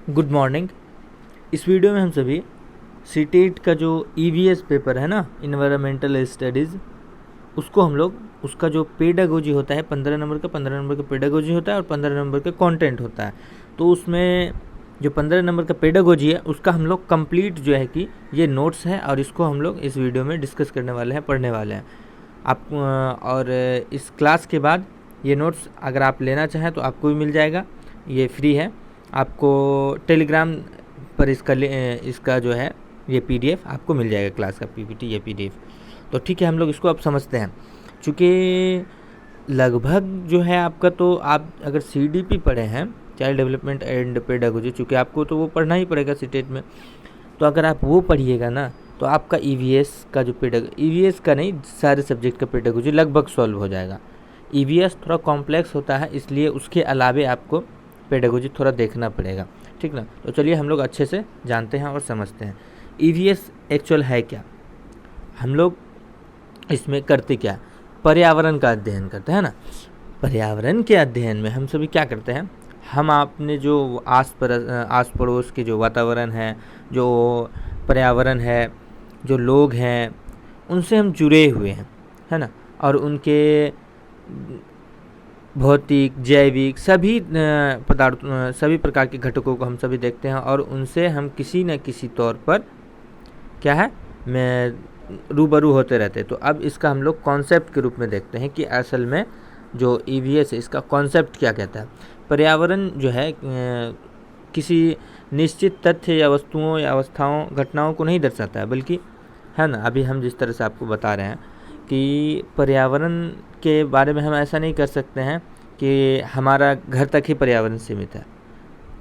Good morning. इस video में हम सभी सीटेट का जो ईवीएस पेपर है ना, इन्वायरमेंटल स्टडीज़, उसको हम लोग उसका जो पेडागोजी होता है 15 नंबर का पेडागोजी होता है और 15 नंबर का कंटेंट होता है। तो उसमें जो 15 नंबर का पेडागोजी है उसका हम लोग कंप्लीट जो है कि ये नोट्स है और इसको हम लोग इस वीडियो में डिस्कस करने वाले हैं, पढ़ने वाले हैं। आप और इस क्लास के बाद ये नोट्स अगर आप लेना चाहें तो आपको भी मिल जाएगा, ये फ्री है। आपको टेलीग्राम पर इसका जो है ये पीडीएफ आपको मिल जाएगा, क्लास का पीपीटी या पीडीएफ। तो ठीक है, हम लोग इसको अब समझते हैं। चूँकि लगभग जो है आपका, तो आप अगर सीडीपी पढ़े हैं, चाइल्ड डेवलपमेंट एंड पेडागोजी, चूँकि आपको तो वो पढ़ना ही पड़ेगा सीटेट में, तो अगर आप वो पढ़िएगा ना तो आपका ईवीएस का जो ईवीएस का नहीं, सारे सब्जेक्ट का पेडागोजी लगभग सॉल्व हो जाएगा। ईवीएस थोड़ा कॉम्प्लेक्स होता है, इसलिए उसके अलावे आपको पेडागोजी थोड़ा देखना पड़ेगा, ठीक ना। तो चलिए हम लोग अच्छे से जानते हैं और समझते हैं ईवीएस एक्चुअल है क्या। हम लोग इसमें करते क्या, पर्यावरण का अध्ययन करते हैं ना। पर्यावरण के अध्ययन में हम सभी क्या करते हैं, हम आपने जो आस पड़ोस के जो वातावरण है, जो पर्यावरण है, जो लोग हैं, उनसे हम जुड़े हुए हैं, है ना। और उनके भौतिक, जैविक सभी सभी प्रकार के घटकों को हम सभी देखते हैं और उनसे हम किसी न किसी तौर पर क्या है, मैं रूबरू होते रहते हैं। तो अब इसका हम लोग कॉन्सेप्ट के रूप में देखते हैं कि असल में जो ईवीएस है इसका कॉन्सेप्ट क्या कहता है। पर्यावरण जो है किसी निश्चित तथ्य या वस्तुओं या अवस्थाओं, घटनाओं को नहीं दर्शाता है, बल्कि है ना, अभी हम जिस तरह से आपको बता रहे हैं कि पर्यावरण के बारे में हम ऐसा नहीं कर सकते हैं कि हमारा घर तक ही पर्यावरण सीमित है।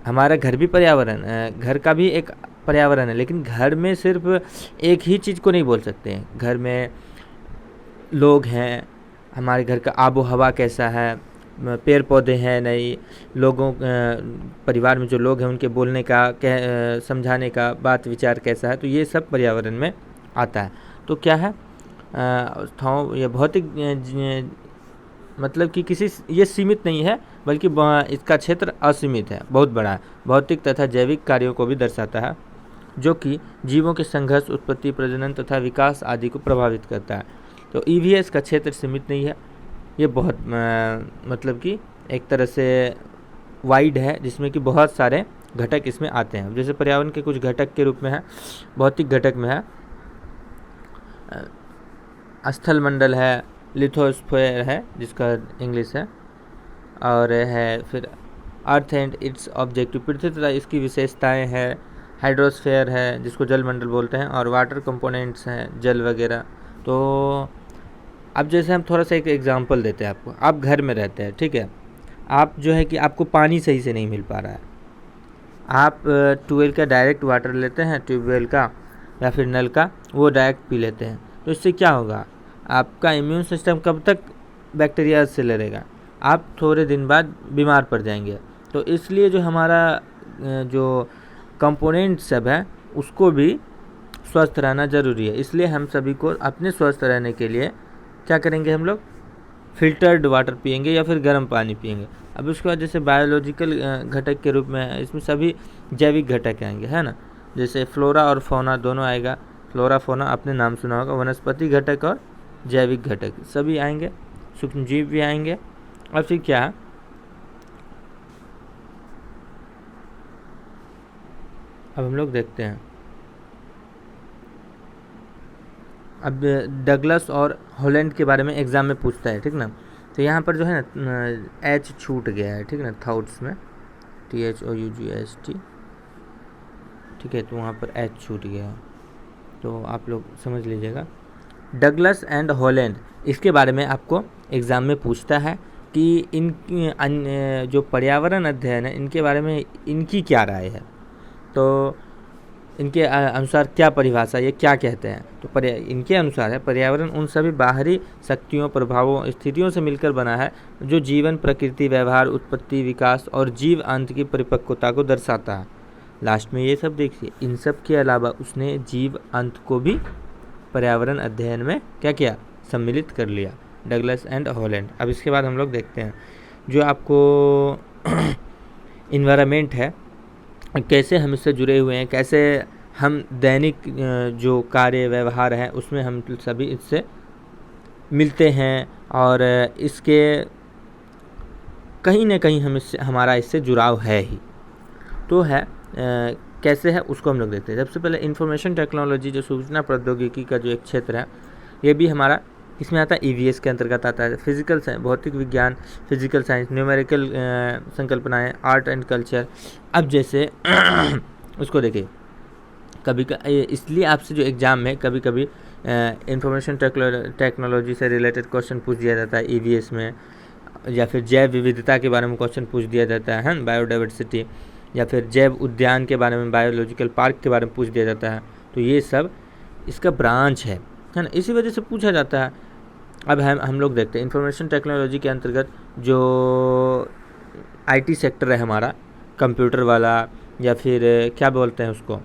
हमारा घर भी पर्यावरण, घर का भी एक पर्यावरण है, लेकिन घर में सिर्फ एक ही चीज़ को नहीं बोल सकते हैं। घर में लोग हैं, हमारे घर का आबो हवा कैसा है, पेड़ पौधे हैं नहीं, लोगों परिवार में जो लोग हैं उनके बोलने का, समझाने का बात विचार कैसा है, तो ये सब पर्यावरण में आता है। तो क्या है, अवस्थाओं या भौतिक मतलब कि किसी ये सीमित नहीं है, बल्कि इसका क्षेत्र असीमित है, बहुत बड़ा है। भौतिक तथा जैविक कार्यों को भी दर्शाता है, जो कि जीवों के संघर्ष, उत्पत्ति, प्रजनन तथा विकास आदि को प्रभावित करता है। तो ईवीएस का क्षेत्र सीमित नहीं है, ये बहुत मतलब कि एक तरह से वाइड है, जिसमें कि बहुत सारे घटक इसमें आते हैं। जैसे पर्यावरण के कुछ घटक के रूप में है, भौतिक घटक में है स्थल मंडल है, लिथोस्फीयर है जिसका इंग्लिश है, और है फिर अर्थ एंड इट्स ऑब्जेक्टिव, पृथ्वी तथा इसकी विशेषताएं हैं, हाइड्रोस्फीयर है जिसको जल मंडल बोलते हैं, और वाटर कंपोनेंट्स हैं, जल वगैरह। तो अब जैसे हम थोड़ा सा एक एग्जांपल देते हैं आपको। आप घर में रहते हैं, ठीक है, आप जो है कि आपको पानी सही से नहीं मिल पा रहा है, आप ट्यूबवेल का डायरेक्ट वाटर लेते हैं, ट्यूबवेल का या फिर नल का, वो डायरेक्ट पी लेते हैं। तो इससे क्या होगा, आपका इम्यून सिस्टम कब तक बैक्टीरिया से लड़ेगा, आप थोड़े दिन बाद बीमार पड़ जाएंगे। तो इसलिए जो हमारा जो कंपोनेंट सब है उसको भी स्वस्थ रहना ज़रूरी है। इसलिए हम सभी को अपने स्वस्थ रहने के लिए क्या करेंगे, हम लोग फिल्टर्ड वाटर पिएंगे या फिर गर्म पानी पिएंगे। अब उसके बाद जैसे बायोलॉजिकल घटक के रूप में इसमें सभी जैविक घटक आएंगे, है ना। जैसे फ्लोरा और फौना दोनों आएगा। फ्लोरा फौना आपने नाम सुना होगा, वनस्पति घटक और जैविक घटक सभी आएंगे, सूक्ष्मजीव भी आएंगे। और फिर क्या, अब हम लोग देखते हैं, अब डगलस और हॉलैंड के बारे में एग्ज़ाम में पूछता है, ठीक ना। तो यहाँ पर जो है ना एच छूट गया है, ठीक ना, थाउट्स में THOUGHT, ठीक है, तो वहाँ पर एच छूट गया है, तो आप लोग समझ लीजिएगा। डगलस एंड हॉलैंड, इसके बारे में आपको एग्ज़ाम में पूछता है कि इनकी जो पर्यावरण अध्ययन है इनके बारे में इनकी क्या राय है, तो इनके अनुसार क्या परिभाषा, ये क्या कहते हैं। तो इनके अनुसार है, पर्यावरण उन सभी बाहरी शक्तियों, प्रभावों, स्थितियों से मिलकर बना है जो जीवन, प्रकृति, व्यवहार, उत्पत्ति, विकास और जीव अंत की परिपक्वता को दर्शाता है। लास्ट में ये सब देखिए, इन सब के अलावा उसने जीव अंत को भी पर्यावरण अध्ययन में क्या किया, सम्मिलित कर लिया, डगलस एंड हॉलैंड। अब इसके बाद हम लोग देखते हैं जो आपको इन्वायरमेंट है कैसे हम इससे जुड़े हुए हैं, कैसे हम दैनिक जो कार्य व्यवहार है उसमें हम सभी इससे मिलते हैं, और इसके कहीं ना कहीं हमारा इससे जुड़ाव है ही। तो है कैसे है उसको हम लोग देखते हैं। सबसे पहले इंफॉर्मेशन टेक्नोलॉजी, जो सूचना प्रौद्योगिकी का जो एक क्षेत्र है, ये भी हमारा इसमें आता है, ईवीएस के अंतर्गत आता है। फिजिकल साइंस, भौतिक विज्ञान, फिजिकल साइंस, न्यूमेरिकल संकल्पनाएं, आर्ट एंड कल्चर। अब जैसे उसको देखिए, इसलिए आपसे जो एग्ज़ाम में कभी कभी इंफॉर्मेशन टेक्नोलॉजी से रिलेटेड क्वेश्चन पूछ दिया जाता है ईवीएस में, या फिर जैव विविधता के बारे में क्वेश्चन पूछ दिया जाता है, बायोडाइवर्सिटी, या फिर जैव उद्यान के बारे में, बायोलॉजिकल पार्क के बारे में पूछ दिया जाता है। तो ये सब इसका ब्रांच है ना, इसी वजह से पूछा जाता है। अब हम लोग देखते हैं इंफॉर्मेशन टेक्नोलॉजी के अंतर्गत जो आईटी सेक्टर है हमारा, कंप्यूटर वाला, या फिर क्या बोलते हैं उसको,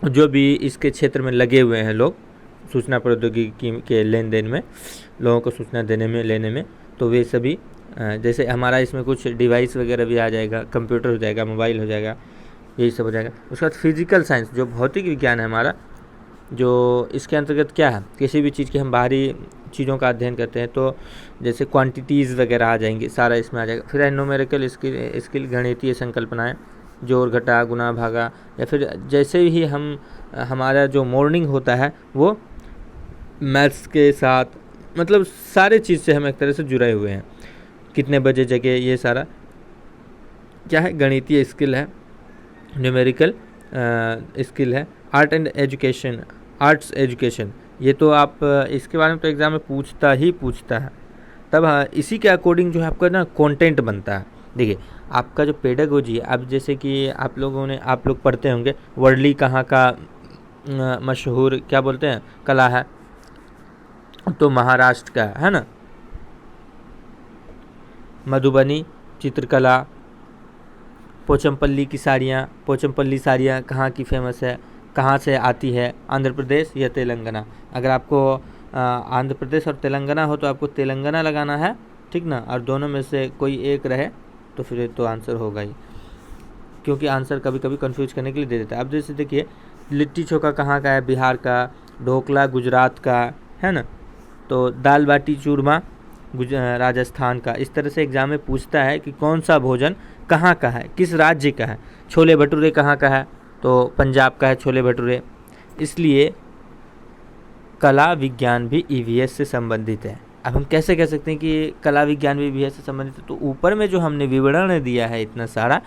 जो भी इसके क्षेत्र में लगे हुए हैं लोग, सूचना प्रौद्योगिकी के लेन देन में, लोगों को सूचना देने में, लेने में, तो वे सभी जैसे हमारा इसमें कुछ डिवाइस वगैरह भी आ जाएगा, कंप्यूटर हो जाएगा, मोबाइल हो जाएगा, यही सब हो जाएगा। उसके बाद फिजिकल साइंस, जो भौतिक विज्ञान है हमारा, जो इसके अंतर्गत क्या है, किसी भी चीज़ की हम बाहरी चीज़ों का अध्ययन करते हैं, तो जैसे क्वांटिटीज़ वगैरह आ जाएंगी, सारा इसमें आ जाएगा। फिर न्यूमेरिकल स्किल, गणितीय संकल्पनाएँ, जोड़ घटा गुना भागा, या फिर जैसे ही हमारा जो मॉर्निंग होता है वो मैथ्स के साथ, मतलब सारे चीज़ से हम एक तरह से जुड़े हुए हैं। कितने बजे जगह, ये सारा क्या है, गणितीय स्किल है, न्यूमेरिकल स्किल है। Art and education, arts education, ये तो आप इसके बारे में तो एग्ज़ाम में पूछता है। तब इसी के अकॉर्डिंग जो है आपका ना कंटेंट बनता है। देखिए आपका जो पेडागोजी है, अब जैसे कि आप लोग पढ़ते होंगे, वर्ली कहाँ का मशहूर क्या बोलते हैं कला है, तो महाराष्ट्र का है ना। मधुबनी चित्रकला, पोचमपल्ली साड़ियाँ कहाँ की फेमस है, कहाँ से आती है, आंध्र प्रदेश या तेलंगाना। अगर आपको आंध्र प्रदेश और तेलंगाना हो तो आपको तेलंगाना लगाना है, ठीक ना, और दोनों में से कोई एक रहे तो फिर तो आंसर होगा ही, क्योंकि आंसर कभी कभी कंफ्यूज करने के लिए दे देता है। अब जैसे देखिए, लिट्टी चोखा कहाँ का है, बिहार का, ढोकला गुजरात का है ना, तो दाल बाटी चूरमा राजस्थान का। इस तरह से एग्जाम में पूछता है कि कौन सा भोजन कहाँ का है, किस राज्य का है। छोले भटूरे कहाँ का है, तो पंजाब का है छोले भटूरे। इसलिए कला विज्ञान भी ईवीएस से संबंधित है। अब हम कैसे कह सकते हैं कि कला विज्ञान भी ईवीएस से संबंधित है, तो ऊपर में जो हमने विवरण दिया है इतना सारा,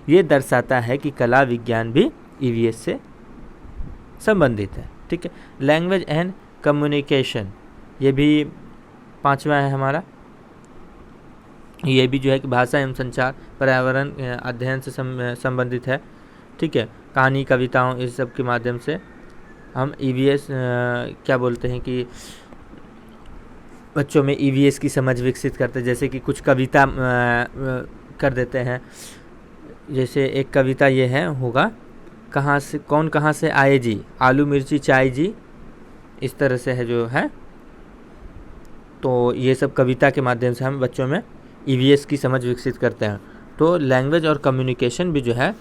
ये दर्शाता है कि कला विज्ञान भी ईवीएस से संबंधित है, ठीक है। लैंग्वेज एंड कम्युनिकेशन, ये भी 5वां है हमारा। ये भी जो है कि भाषा एवं संचार, पर्यावरण अध्ययन से संबंधित है, ठीक है। कहानी, कविताओं, इस सब के माध्यम से हम ईवीएस क्या बोलते हैं कि बच्चों में ईवीएस की समझ विकसित करते हैं। जैसे कि कुछ कविता कर देते हैं, जैसे एक कविता ये है होगा, कहाँ से आए जी, आलू मिर्ची चाय जी, इस तरह से है जो है। तो ये सब कविता के माध्यम से हम बच्चों में ईवीएस की समझ विकसित करते हैं। तो लैंग्वेज और कम्युनिकेशन भी जो है,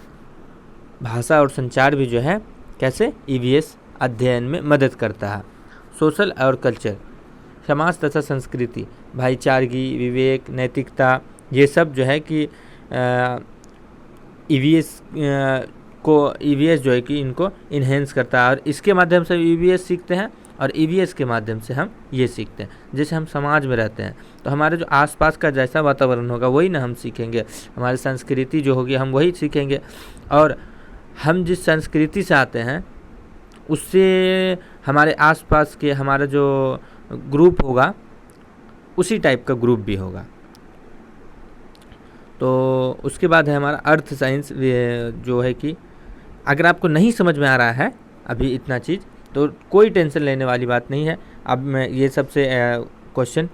भाषा और संचार भी जो है, कैसे ईवीएस अध्ययन में मदद करता है। सोशल और कल्चर, समाज तथा संस्कृति, भाईचारगी, विवेक, नैतिकता, ये सब जो है कि ईवीएस जो है कि इनको इन्हेंस करता है, और इसके माध्यम से ईवीएस सीखते हैं, और ईवीएस के माध्यम से हम ये सीखते हैं। जैसे हम समाज में रहते हैं तो हमारे जो आसपास का जैसा वातावरण होगा वही ना हम सीखेंगे, हमारी संस्कृति जो होगी हम वही सीखेंगे, और हम जिस संस्कृति से आते हैं उससे हमारे आसपास के हमारा जो ग्रुप होगा उसी टाइप का ग्रुप भी होगा। तो उसके बाद है हमारा अर्थ साइंस, जो है कि अगर आपको नहीं समझ में आ रहा है अभी इतना चीज़, तो कोई टेंशन लेने वाली बात नहीं है। अब मैं ये सबसे क्वेश्चन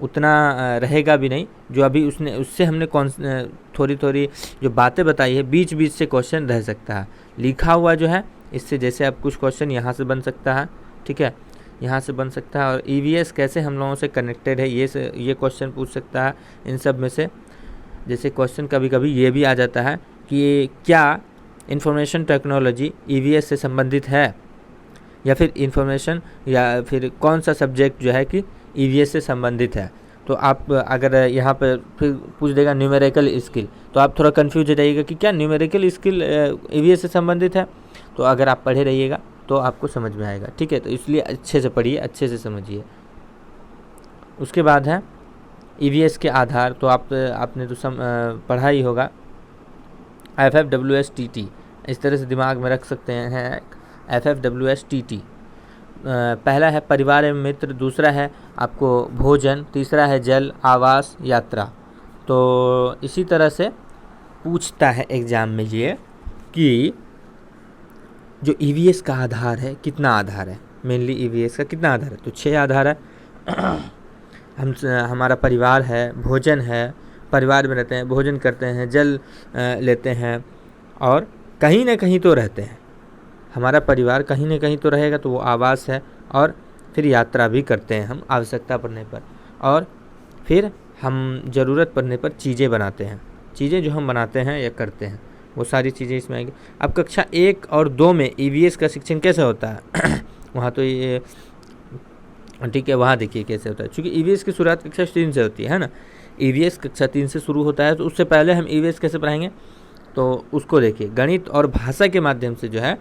उतना रहेगा भी नहीं, जो अभी उससे हमने थोड़ी जो बातें बताई है, बीच बीच से क्वेश्चन रह सकता है लिखा हुआ जो है। इससे जैसे अब कुछ क्वेश्चन यहाँ से बन सकता है, ठीक है, यहाँ से बन सकता है। और ईवीएस कैसे हम लोगों से कनेक्टेड है, ये क्वेश्चन पूछ सकता है इन सब में से। जैसे क्वेश्चन कभी कभी ये भी आ जाता है कि क्या इंफॉर्मेशन टेक्नोलॉजी ईवीएस से संबंधित है, या फिर इंफॉर्मेशन या फिर कौन सा सब्जेक्ट जो है कि ईवीएस से संबंधित है। तो आप अगर यहाँ पर फिर पूछ देगा न्यूमेरिकल स्किल, तो आप थोड़ा कंफ्यूज हो जाइएगा कि क्या न्यूमेरिकल स्किल ईवीएस से संबंधित है। तो अगर आप पढ़े रहिएगा तो आपको समझ में आएगा, ठीक है। तो इसलिए अच्छे से पढ़िए, अच्छे से समझिए। उसके बाद है ईवीएस के आधार। तो आपने तो पढ़ा ही होगा, FFWSTT, इस तरह से दिमाग में रख सकते हैं FFWSTT। पहला है परिवार एवं मित्र, दूसरा है आपको भोजन, तीसरा है जल, आवास, यात्रा। तो इसी तरह से पूछता है एग्जाम में ये कि जो ईवीएस का आधार है, कितना आधार है, मेनली ईवीएस का कितना आधार है, तो 6 आधार है। हमारा परिवार है, भोजन है, परिवार में रहते हैं, भोजन करते हैं, जल लेते हैं, और कहीं ना कहीं तो रहते हैं। हमारा परिवार कहीं ना कहीं तो रहेगा, तो वो आवास है, और फिर यात्रा भी करते हैं हम आवश्यकता पड़ने पर, और फिर हम ज़रूरत पड़ने पर चीज़ें बनाते हैं। चीज़ें जो हम बनाते हैं या करते हैं वो सारी चीज़ें इसमें आएंगी। अब कक्षा 1 और 2 में ईवीएस का शिक्षण कैसे होता है वहाँ तो ये ठीक है, वहाँ देखिए कैसे होता है। क्योंकि ईवीएस की शुरुआत कक्षा 3 से होती है ना, ईवीएस कक्षा 3 से शुरू होता है। तो उससे पहले हम ईवीएस कैसे पढ़ाएंगे, तो उसको देखिए, गणित और भाषा के माध्यम से जो है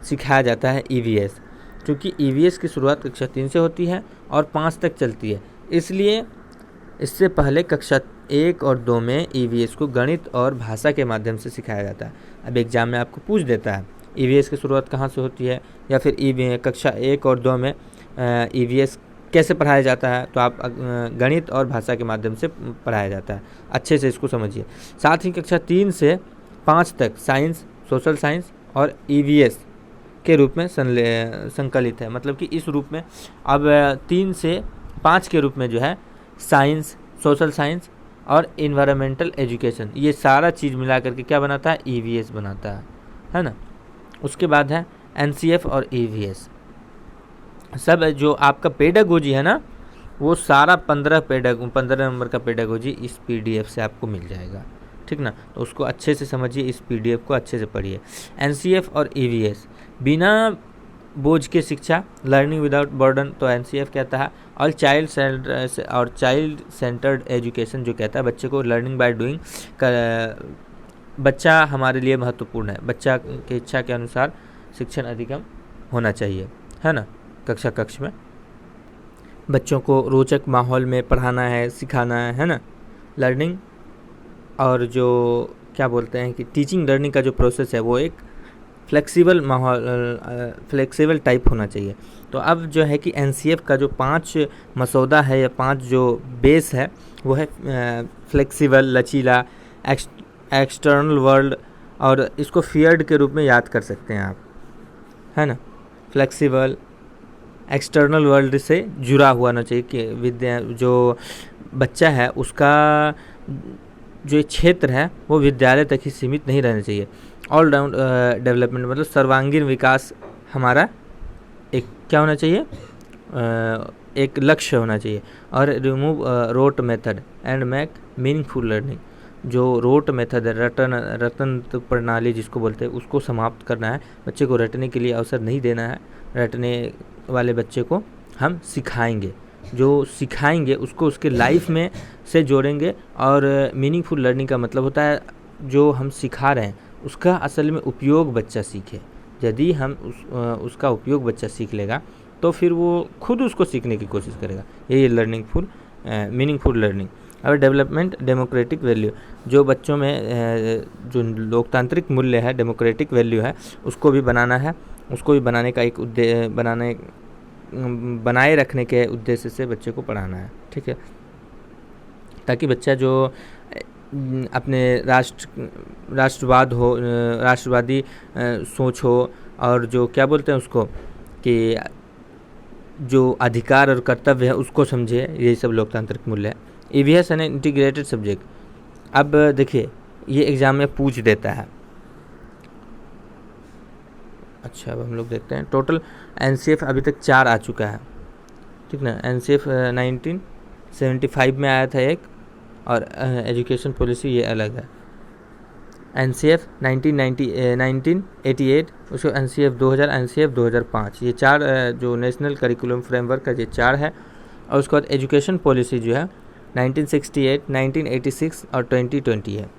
सिखाया जाता है ईवीएस। क्योंकि ईवीएस की शुरुआत कक्षा 3 से होती है और 5 तक चलती है, इसलिए इससे पहले कक्षा 1 और 2 में ईवीएस को गणित और भाषा के माध्यम से सिखाया जाता है। अब एग्जाम में आपको पूछ देता है ईवीएस की शुरुआत कहाँ से होती है, या फिर कक्षा 1 और 2 में ईवीएस कैसे पढ़ाया जाता है, तो आप गणित और भाषा के माध्यम से पढ़ाया जाता है। अच्छे से इसको समझिए। साथ ही कक्षा 3 से 5 तक साइंस, सोशल साइंस और ईवीएस के रूप में संकलित है। मतलब कि इस रूप में अब 3 से 5 के रूप में जो है साइंस, सोशल साइंस और इन्वायरमेंटल एजुकेशन, ये सारा चीज़ मिला करके क्या बनाता है, ईवीएस बनाता है ना। उसके बाद है एनसीएफ और ईवीएस। सब जो आपका पेडागोजी है ना, वो सारा 15 नंबर का पेडागोजी इस पीडीएफ से आपको मिल जाएगा, ठीक ना। तो उसको अच्छे से समझिए, इस पीडीएफ को अच्छे से पढ़िए। एनसीएफ और ईवीएस, बिना बोझ के शिक्षा, लर्निंग विदाउट बर्डन, तो एनसीएफ कहता है। और चाइल्ड सेंटर्ड एजुकेशन जो कहता है बच्चे को लर्निंग बाय डूइंग, बच्चा हमारे लिए महत्वपूर्ण है, बच्चा की इच्छा के अनुसार शिक्षण अधिगम होना चाहिए, है ना। कक्ष में बच्चों को रोचक माहौल में पढ़ाना है, सिखाना है ना। लर्निंग और जो क्या बोलते हैं कि टीचिंग लर्निंग का जो प्रोसेस है वो एक फ्लेक्सिबल माहौल, फ्लेक्सिबल टाइप होना चाहिए। तो अब जो है कि एनसीएफ का जो 5 मसौदा है या 5 जो बेस है वो है फ्लेक्सिबल, लचीला, एक्सटर्नल वर्ल्ड, और इसको फियर्ड के रूप में याद कर सकते हैं आप, है ना। फ्लेक्सिबल, एक्सटर्नल वर्ल्ड से जुड़ा हुआ होना चाहिए कि विद्या जो बच्चा है उसका जो क्षेत्र है वो विद्यालय तक ही सीमित नहीं रहना चाहिए। ऑल राउंड डेवलपमेंट मतलब सर्वांगीण विकास हमारा एक क्या होना चाहिए, एक लक्ष्य होना चाहिए। और remove rote method and make meaningful learning, जो रोट मेथड है, रटन प्रणाली जिसको बोलते हैं, उसको समाप्त करना है। बच्चे को रटने के लिए अवसर नहीं देना है, रटने वाले बच्चे को हम सिखाएंगे, जो सिखाएंगे उसको उसके लाइफ में से जोड़ेंगे। और मीनिंगफुल लर्निंग का मतलब होता है जो हम सिखा रहे हैं उसका असल में उपयोग बच्चा सीखे। यदि हम उसका उपयोग बच्चा सीख लेगा तो फिर वो खुद उसको सीखने की कोशिश करेगा। यही मीनिंगफुल लर्निंग। और डेवलपमेंट डेमोक्रेटिक वैल्यू, जो बच्चों में जो लोकतांत्रिक मूल्य है, डेमोक्रेटिक वैल्यू है, उसको भी बनाना है। उसको भी बनाने का एक बनाए रखने के उद्देश्य से बच्चे को पढ़ाना है, ठीक है। ताकि बच्चा जो अपने राष्ट्रवादी सोच हो, और जो क्या बोलते हैं उसको कि जो अधिकार और कर्तव्य है उसको समझे। यही सब लोकतांत्रिक मूल्य है। EVS an integrated subject. अब देखिए ये एग्ज़ाम में पूछ देता है। अच्छा, अब हम लोग देखते हैं टोटल एनसीएफ अभी तक 4 आ चुका है, ठीक ना। एनसीएफ 1975 में आया था एक, और एजुकेशन पॉलिसी ये अलग है। NCF 1988, उसको NCF 2000, NCF 2005, ये 4 जो नेशनल करिकुलम फ्रेमवर्क का ये 4 है। और उसके बाद एजुकेशन पॉलिसी जो है 1968, 1986 और 2020 है।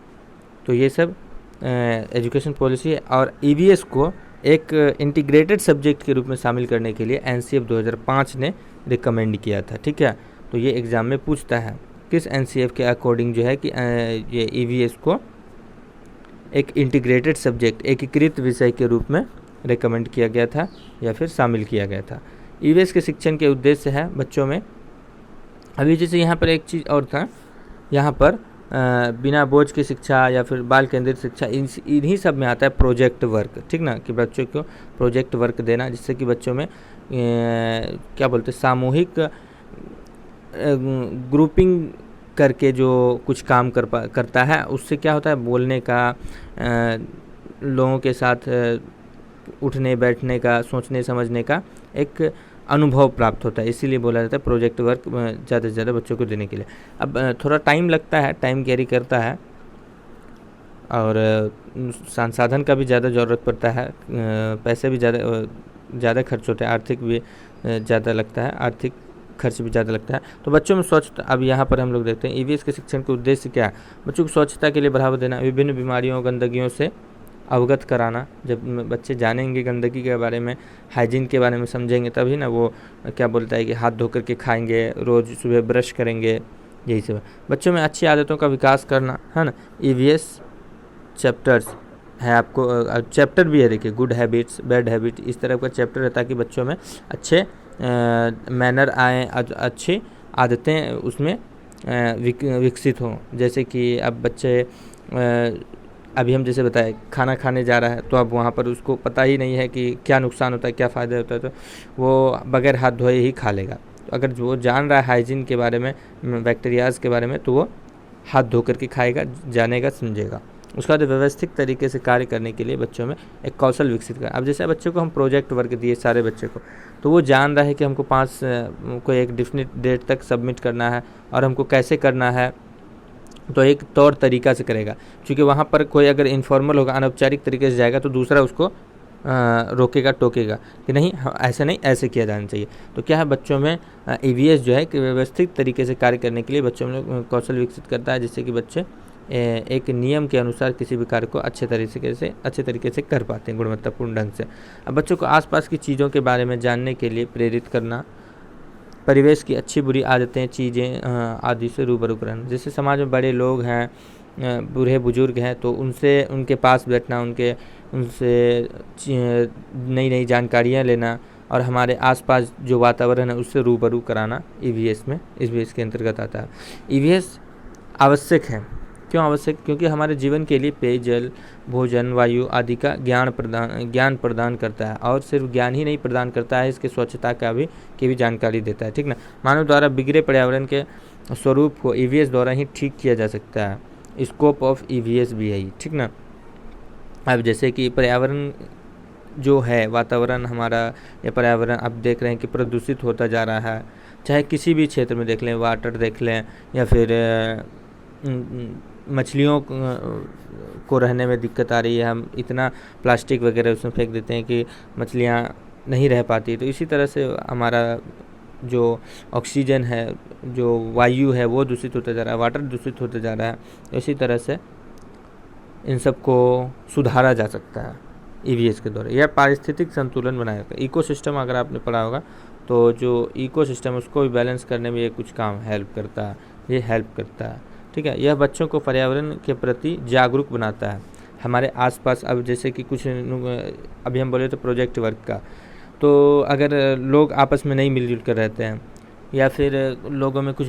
तो ये सब एजुकेशन पॉलिसी है। और EVS को एक इंटीग्रेटेड सब्जेक्ट के रूप में शामिल करने के लिए NCF 2005 ने रिकमेंड किया था, ठीक है। तो ये एग्ज़ाम में पूछता है किस NCF के अकॉर्डिंग जो है कि ये EVS को एक इंटीग्रेटेड सब्जेक्ट, एकीकृत विषय के रूप में रिकमेंड किया गया था या फिर शामिल किया गया था। EVS के शिक्षण के उद्देश्य है बच्चों में, अभी जैसे यहाँ पर एक चीज़ और था, यहाँ पर बिना बोझ की शिक्षा या फिर बाल केंद्रित शिक्षा, इन्हीं सब में आता है प्रोजेक्ट वर्क, ठीक ना, कि बच्चों को प्रोजेक्ट वर्क देना, जिससे कि बच्चों में क्या बोलते हैं, सामूहिक ग्रुपिंग करके जो कुछ काम करता है, उससे क्या होता है, बोलने का, लोगों के साथ उठने बैठने का, सोचने समझने का एक अनुभव प्राप्त होता है। इसीलिए बोला जाता है प्रोजेक्ट वर्क ज़्यादा से ज़्यादा बच्चों को देने के लिए। अब थोड़ा टाइम लगता है, टाइम कैरी करता है, और संसाधन का भी ज़्यादा ज़रूरत पड़ता है, पैसे भी ज़्यादा खर्च होते हैं, आर्थिक भी ज़्यादा लगता है, आर्थिक खर्च भी ज़्यादा लगता है। तो बच्चों में स्वच्छता, अब यहाँ पर हम लोग देखते हैं EVS के शिक्षण का उद्देश्य क्या है, बच्चों को स्वच्छता के लिए बढ़ावा देना, विभिन्न बीमारियों गंदगियों से अवगत कराना। जब बच्चे जानेंगे गंदगी के बारे में, हाइजीन के बारे में समझेंगे, तभी ना वो क्या बोलता है कि हाथ धो करके खाएंगे, रोज़ सुबह ब्रश करेंगे, यही सब। बच्चों में अच्छी आदतों का विकास करना, है ना। EVS चैप्टर्स है, आपको चैप्टर भी है, देखिए, गुड हैबिट्स, बैड हैबिट, इस तरह का चैप्टर है, ताकि बच्चों में अच्छे मैनर आए, अच्छी आदतें उसमें विकसित हों। जैसे कि अब बच्चे अभी हम जैसे बताए, खाना खाने जा रहा है, तो अब वहाँ पर उसको पता ही नहीं है कि क्या नुकसान होता है, क्या फ़ायदा होता है, तो वो बगैर हाथ धोए ही खा लेगा। तो अगर वो जान रहा है हाइजीन के बारे में, बैक्टीरियाज़ के बारे में, तो वो हाथ धो करके खाएगा, जानेगा, समझेगा। उसके बाद व्यवस्थित तरीके से कार्य करने के लिए बच्चों में एक कौशल विकसित करें। अब जैसे बच्चों को हम प्रोजेक्ट वर्क दिए सारे बच्चे को, तो वो जान रहा है कि हमको 5 को एक डिफिनिट डेट तक सबमिट करना है, और हमको कैसे करना है, तो एक तौर तरीका से करेगा। क्योंकि वहाँ पर कोई अगर इनफॉर्मल होगा, अनौपचारिक तरीके से जाएगा, तो दूसरा उसको रोकेगा, टोकेगा कि नहीं, ऐसे नहीं, ऐसे किया जाना चाहिए। तो क्या है, बच्चों में EVS जो है कि व्यवस्थित तरीके से कार्य करने के लिए बच्चों में कौशल विकसित करता है, जिससे कि बच्चे एक नियम के अनुसार किसी भी कार्य को अच्छे तरीके से कर पाते हैं, गुणवत्तापूर्ण ढंग से। अब बच्चों को आसपास की चीज़ों के बारे में जानने के लिए प्रेरित करना, परिवेश की अच्छी बुरी आदतें, चीज़ें आदि से रूबरू कराना। जैसे समाज में बड़े लोग हैं, बूढ़े बुजुर्ग हैं, तो उनके पास बैठना, उनसे नई नई जानकारियाँ लेना, और हमारे आसपास जो वातावरण है उससे रूबरू कराना EVS के अंतर्गत आता है। EVS आवश्यक है, क्यों आवश्यक, क्योंकि हमारे जीवन के लिए पेयजल, भोजन, वायु आदि का ज्ञान प्रदान करता है, और सिर्फ ज्ञान ही नहीं प्रदान करता है, इसके स्वच्छता की भी जानकारी देता है, ठीक ना। मानव द्वारा बिगड़े पर्यावरण के स्वरूप को EVS द्वारा ही ठीक किया जा सकता है, स्कोप ऑफ EVS भी है, ठीक ना। अब जैसे कि पर्यावरण जो है, वातावरण हमारा, या पर्यावरण आप देख रहे हैं कि प्रदूषित होता जा रहा है, चाहे किसी भी क्षेत्र में देख लें, वाटर देख लें, या फिर मछलियों को रहने में दिक्कत आ रही है, हम इतना प्लास्टिक वगैरह उसमें फेंक देते हैं कि मछलियाँ नहीं रह पाती। तो इसी तरह से हमारा जो ऑक्सीजन है, जो वायु है, वो दूषित होता जा रहा है, वाटर दूषित होता जा रहा है। तो इसी तरह से इन सब को सुधारा जा सकता है EVS के द्वारा। यह पारिस्थितिक संतुलन बनाया जाता है। इकोसिस्टम अगर आपने पढ़ा होगा, तो जो इकोसिस्टम उसको भी बैलेंस करने में ये कुछ काम हेल्प करता है, ठीक है। यह बच्चों को पर्यावरण के प्रति जागरूक बनाता है। हमारे आसपास अब जैसे कि कुछ अभी हम बोले तो प्रोजेक्ट वर्क का, तो अगर लोग आपस में नहीं मिलजुल कर रहते हैं, या फिर लोगों में कुछ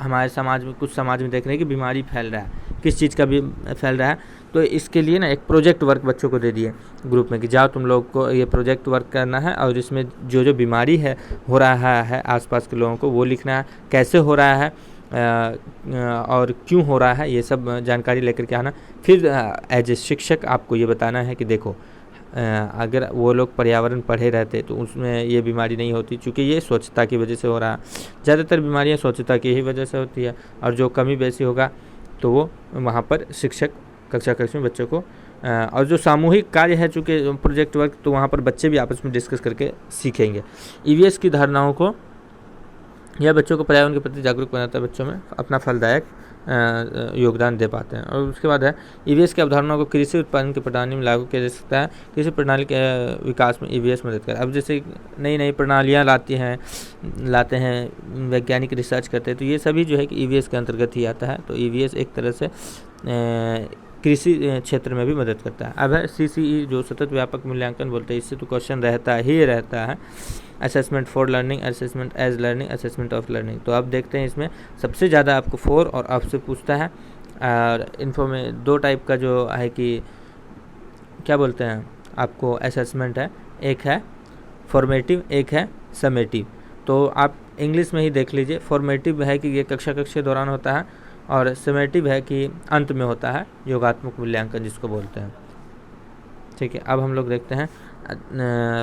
हमारे समाज में देख रहे हैं कि बीमारी फैल रहा है, किस चीज़ का भी फैल रहा है, तो इसके लिए ना एक प्रोजेक्ट वर्क बच्चों को दे दिए ग्रुप में कि जाओ तुम लोग को ये प्रोजेक्ट वर्क करना है, और इसमें जो बीमारी है हो रहा है आसपास के लोगों को वो लिखना है, कैसे हो रहा है और क्यों हो रहा है, ये सब जानकारी लेकर के आना। फिर एज ए शिक्षक आपको ये बताना है कि देखो, अगर वो लोग पर्यावरण पढ़े रहते तो उसमें ये बीमारी नहीं होती, क्योंकि ये स्वच्छता की वजह से हो रहा है। ज़्यादातर बीमारियां स्वच्छता की ही वजह से होती है, और जो कमी बेसी होगा तो वो वहाँ पर शिक्षक कक्षा कक्षा में बच्चों को और जो सामूहिक कार्य है चूँकि प्रोजेक्ट वर्क, तो वहाँ पर बच्चे भी आपस में डिस्कस करके सीखेंगे। ईवीएस की धारणाओं को यह बच्चों को पर्यावरण के प्रति जागरूक बनाता है, बच्चों में अपना फलदायक योगदान दे पाते हैं। और उसके बाद है ईवीएस की अवधारणाओं को कृषि उत्पादन की प्रणाली में लागू किया जा सकता है। कृषि प्रणाली के विकास में ईवीएस मदद करे। अब जैसे नई नई प्रणालियाँ लाते हैं, वैज्ञानिक रिसर्च करते हैं, तो ये सभी जो है कि ईवीएस के अंतर्गत ही आता है। तो ईवीएस एक तरह से कृषि क्षेत्र में भी मदद करता है। अब है सीसीई जो सतत व्यापक मूल्यांकन बोलते हैं, इससे तो क्वेश्चन रहता है। Assessment for learning, assessment as learning, assessment of learning. तो अब देखते हैं इसमें सबसे ज़्यादा आपको फॉर और ऑफ से पूछता है। और दो टाइप का जो है कि क्या बोलते हैं आपको असेसमेंट है, एक है फॉर्मेटिव, एक है समेटिव। तो आप इंग्लिश में ही देख लीजिए। फॉर्मेटिव है कि ये कक्षा के दौरान होता है, और समेटिव है कि अंत में होता है, योगात्मक मूल्यांकन जिसको बोलते हैं। ठीक है, अब हम लोग देखते हैं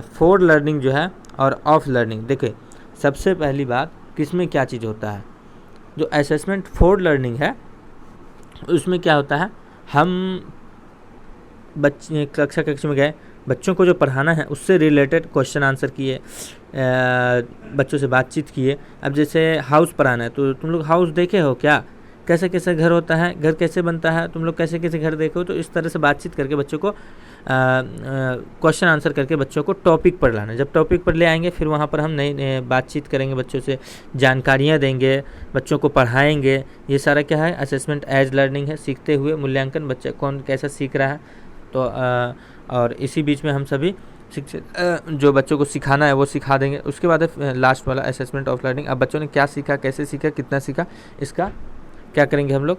फॉर लर्निंग जो है और ऑफ लर्निंग। देखिए सबसे पहली बात किसमें क्या चीज़ होता है। जो असेसमेंट फॉर लर्निंग है उसमें क्या होता है, हम बच्चे कक्षा में गए, बच्चों को जो पढ़ाना है उससे रिलेटेड क्वेश्चन आंसर किए, बच्चों से बातचीत किए। अब जैसे हाउस पढ़ाना है, तो तुम लोग हाउस देखे हो क्या, कैसे कैसे घर होता है, घर कैसे बनता है, तुम लोग कैसे कैसे घर देखो। तो इस तरह से बातचीत करके बच्चों को क्वेश्चन आंसर करके बच्चों को टॉपिक पर लाना। जब टॉपिक पर ले आएंगे फिर वहाँ पर हम नई बातचीत करेंगे, बच्चों से जानकारियाँ देंगे, बच्चों को पढ़ाएंगे। ये सारा क्या है, असेसमेंट एज लर्निंग है, सीखते हुए मूल्यांकन, बच्चा कौन कैसा सीख रहा है। तो और इसी बीच में हम सभी शिक्षक जो बच्चों को सिखाना है वो सिखा देंगे। उसके बाद है लास्ट वाला असेसमेंट ऑफ लर्निंग। अब बच्चों ने क्या सीखा, कैसे सीखा, कितना सीखा, इसका क्या करेंगे हम लोग,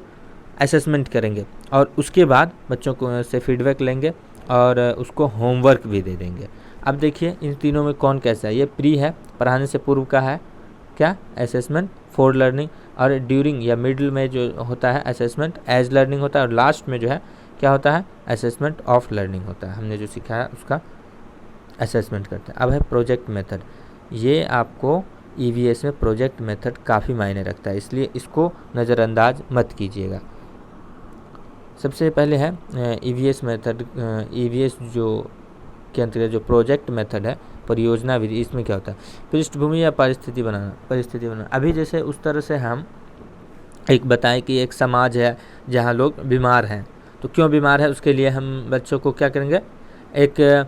असेसमेंट करेंगे। और उसके बाद बच्चों को से फीडबैक लेंगे और उसको होमवर्क भी दे देंगे। अब देखिए इन तीनों में कौन कैसा है। ये प्री है, पढ़ाने से पूर्व का है क्या, असेसमेंट फॉर लर्निंग। और ड्यूरिंग या मिडिल में जो होता है असेसमेंट एज लर्निंग होता है। और लास्ट में जो है क्या होता है, असेसमेंट ऑफ लर्निंग होता है। हमने जो सिखाया उसका असेसमेंट करते हैं। अब है प्रोजेक्ट मेथड। ये आपको ईवीएस में प्रोजेक्ट मेथड काफ़ी मायने रखता है, इसलिए इसको नज़रअंदाज मत कीजिएगा। सबसे पहले है ईवीएस मेथड। ईवीएस जो के अंतर्गत जो प्रोजेक्ट मेथड है, परियोजना विधि, इसमें क्या होता है, पृष्ठभूमि या परिस्थिति बनाना। अभी जैसे उस तरह से हम एक बताएं कि एक समाज है जहाँ लोग बीमार हैं, तो क्यों बीमार है उसके लिए हम बच्चों को क्या करेंगे, एक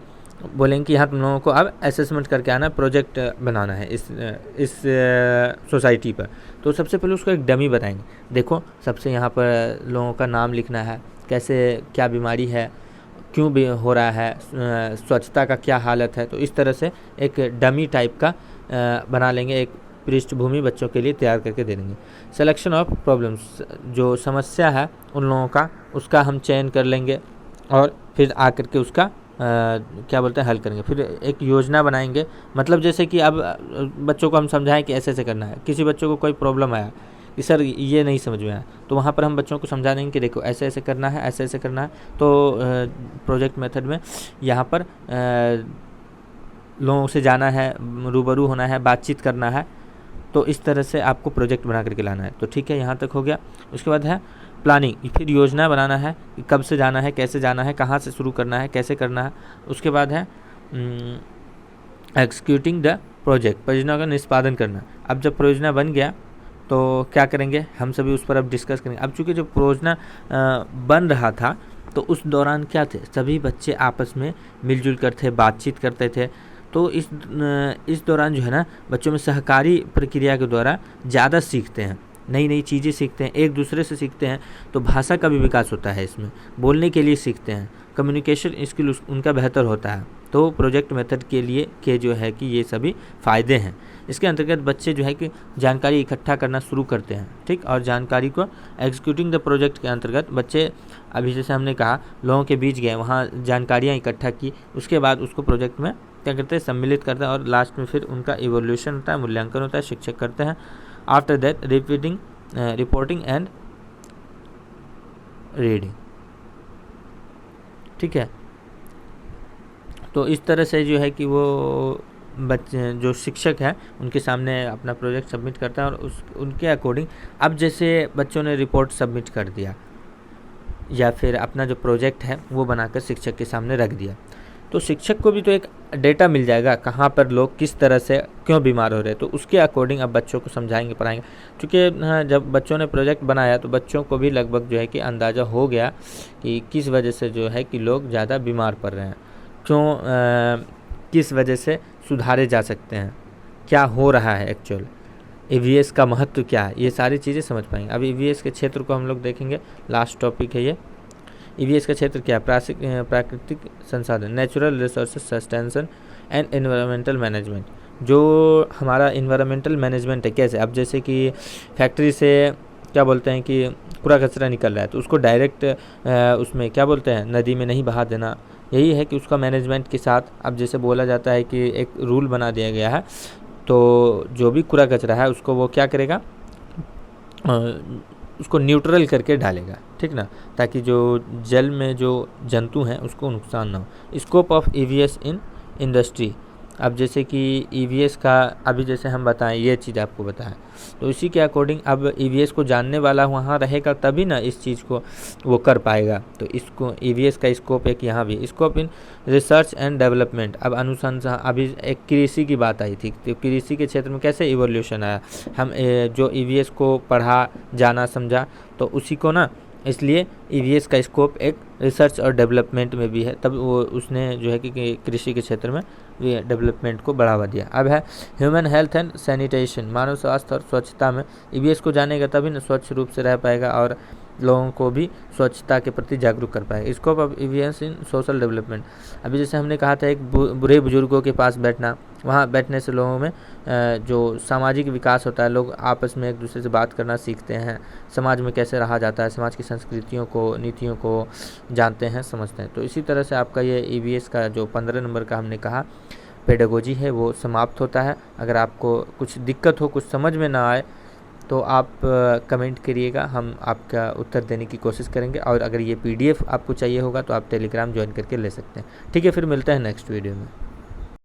बोलेंगे कि यहाँ तुम लोगों को अब असेसमेंट करके आना, प्रोजेक्ट बनाना है इस सोसाइटी पर। तो सबसे पहले उसको एक डमी बताएंगे। देखो सबसे यहाँ पर लोगों का नाम लिखना है, कैसे क्या बीमारी है, क्यों भी हो रहा है, स्वच्छता का क्या हालत है। तो इस तरह से एक डमी टाइप का बना लेंगे, एक पृष्ठभूमि बच्चों के लिए तैयार करके दे देंगे। सिलेक्शन ऑफ प्रॉब्लम्स, जो समस्या है उन लोगों का, उसका हम चयन कर लेंगे और फिर आकर के उसका क्या बोलते हैं हल करेंगे। फिर एक योजना बनाएंगे, मतलब जैसे कि अब बच्चों को हम समझाएं कि ऐसे ऐसे करना है। किसी बच्चों को कोई प्रॉब्लम आया कि सर ये नहीं समझ में आया, तो वहाँ पर हम बच्चों को समझा देंगे कि देखो ऐसे ऐसे करना है, ऐसे ऐसे करना है। तो प्रोजेक्ट मेथड में यहाँ पर लोगों से जाना है, रूबरू होना है, बातचीत करना है। तो इस तरह से आपको प्रोजेक्ट बना करके लाना है। तो ठीक है, यहाँ तक हो गया। उसके बाद है प्लानिंग, फिर योजना बनाना है कि कब से जाना है, कैसे जाना है, कहाँ से शुरू करना है, कैसे करना है। उसके बाद है एग्जीक्यूटिंग द प्रोजेक्ट, परियोजना का निष्पादन करना। अब जब परियोजना बन गया तो क्या करेंगे, हम सभी उस पर अब डिस्कस करेंगे। अब चूँकि जब परियोजना बन रहा था तो उस दौरान क्या थे, सभी बच्चे आपस में मिलजुल कर थे, बातचीत करते थे। तो इस दौरान जो है ना, बच्चों में सहकारी प्रक्रिया के द्वारा ज़्यादा सीखते हैं, नई नई चीज़ें सीखते हैं, एक दूसरे से सीखते हैं। तो भाषा का भी विकास होता है, इसमें बोलने के लिए सीखते हैं, कम्युनिकेशन स्किल उनका बेहतर होता है। तो प्रोजेक्ट मेथड के लिए के जो है कि ये सभी फ़ायदे हैं। इसके अंतर्गत बच्चे जो है कि जानकारी इकट्ठा करना शुरू करते हैं, ठीक। और जानकारी को एग्जीक्यूटिंग द प्रोजेक्ट के अंतर्गत बच्चे, अभी जैसे हमने कहा, लोगों के बीच गए, वहाँ जानकारियाँ इकट्ठा की, उसके बाद उसको प्रोजेक्ट में क्या करते हैं, सम्मिलित करते हैं। और लास्ट में फिर उनका इवोल्यूशन होता है, मूल्यांकन होता है, शिक्षक करते हैं। After that reporting and reading, ठीक है। तो इस तरह से जो है कि वो बच्चे जो शिक्षक है उनके सामने अपना प्रोजेक्ट सबमिट करता है और उनके अकॉर्डिंग, अब जैसे बच्चों ने रिपोर्ट सबमिट कर दिया या फिर अपना जो प्रोजेक्ट है वो बनाकर शिक्षक के सामने रख दिया, तो शिक्षक को भी तो एक डेटा मिल जाएगा कहाँ पर लोग किस तरह से क्यों बीमार हो रहे हैं, तो उसके अकॉर्डिंग अब बच्चों को समझाएंगे पढ़ाएंगे। क्योंकि जब बच्चों ने प्रोजेक्ट बनाया तो बच्चों को भी लगभग जो है कि अंदाज़ा हो गया कि किस वजह से जो है कि लोग ज़्यादा बीमार पड़ रहे हैं, क्यों किस वजह से सुधारे जा सकते हैं, क्या हो रहा है एक्चुअल, ईवीएस का महत्व क्या है, ये सारी चीज़ें समझ पाएंगे। अब ईवीएस के क्षेत्र को हम लोग देखेंगे, लास्ट टॉपिक है ये। ईवीएस का क्षेत्र क्या है? प्राकृतिक संसाधन, natural resources sustenance and environmental management. जो हमारा एनवायरमेंटल मैनेजमेंट है, कैसे, अब जैसे कि फैक्ट्री से क्या बोलते हैं कि कूड़ा कचरा निकल रहा है तो उसको डायरेक्ट उसमें क्या बोलते हैं, नदी में नहीं बहा देना। यही है कि उसका मैनेजमेंट के साथ, अब जैसे बोला जाता है कि एक रूल बना दिया गया है, तो जो भी कूड़ा कचरा है उसको वो क्या करेगा, उसको न्यूट्रल करके डालेगा, ठीक ना, ताकि जो जल में जो जंतु हैं उसको नुकसान ना हो। Scope of EVS in industry, अब जैसे कि ईवीएस का अभी जैसे हम बताएं ये चीज़ आपको बताएं, तो इसी के अकॉर्डिंग अब ईवीएस को जानने वाला वहाँ रहेगा तभी ना इस चीज़ को वो कर पाएगा। तो इसको ईवीएस का स्कोप एक यहाँ भी, scope in research and development. अब अनुसंधान, अभी एक कृषि की बात आई थी, तो कृषि के क्षेत्र में कैसे इवोल्यूशन आया, हम जो ईवीएस को पढ़ा जाना समझा तो उसी को ना, इसलिए ईवीएस का स्कोप एक रिसर्च और डेवलपमेंट में भी है, तब वो उसने जो है कि कृषि के क्षेत्र में डेवलपमेंट को बढ़ावा दिया। अब है ह्यूमन हेल्थ एंड सैनिटेशन, मानव स्वास्थ्य और स्वच्छता में ईवीएस को जानेगा तभी ना स्वच्छ रूप से रह पाएगा और लोगों को भी स्वच्छता के प्रति जागरूक कर पाएगा। Scope of EVS in social development, अभी जैसे हमने कहा था एक बूढ़े बुजुर्गों के पास बैठना, वहाँ बैठने से लोगों में जो सामाजिक विकास होता है, लोग आपस में एक दूसरे से बात करना सीखते हैं, समाज में कैसे रहा जाता है, समाज की संस्कृतियों को, नीतियों को जानते हैं, समझते हैं। तो इसी तरह से आपका ये ईवीएस का जो 15 नंबर का हमने कहा पेडागोजी है वो समाप्त होता है। अगर आपको कुछ दिक्कत हो, कुछ समझ में ना आए तो आप कमेंट करिएगा, हम आपका उत्तर देने की कोशिश करेंगे। और अगर ये पीडीएफ आपको चाहिए होगा तो आप टेलीग्राम ज्वाइन करके ले सकते हैं। ठीक है, फिर मिलते हैं नेक्स्ट वीडियो में।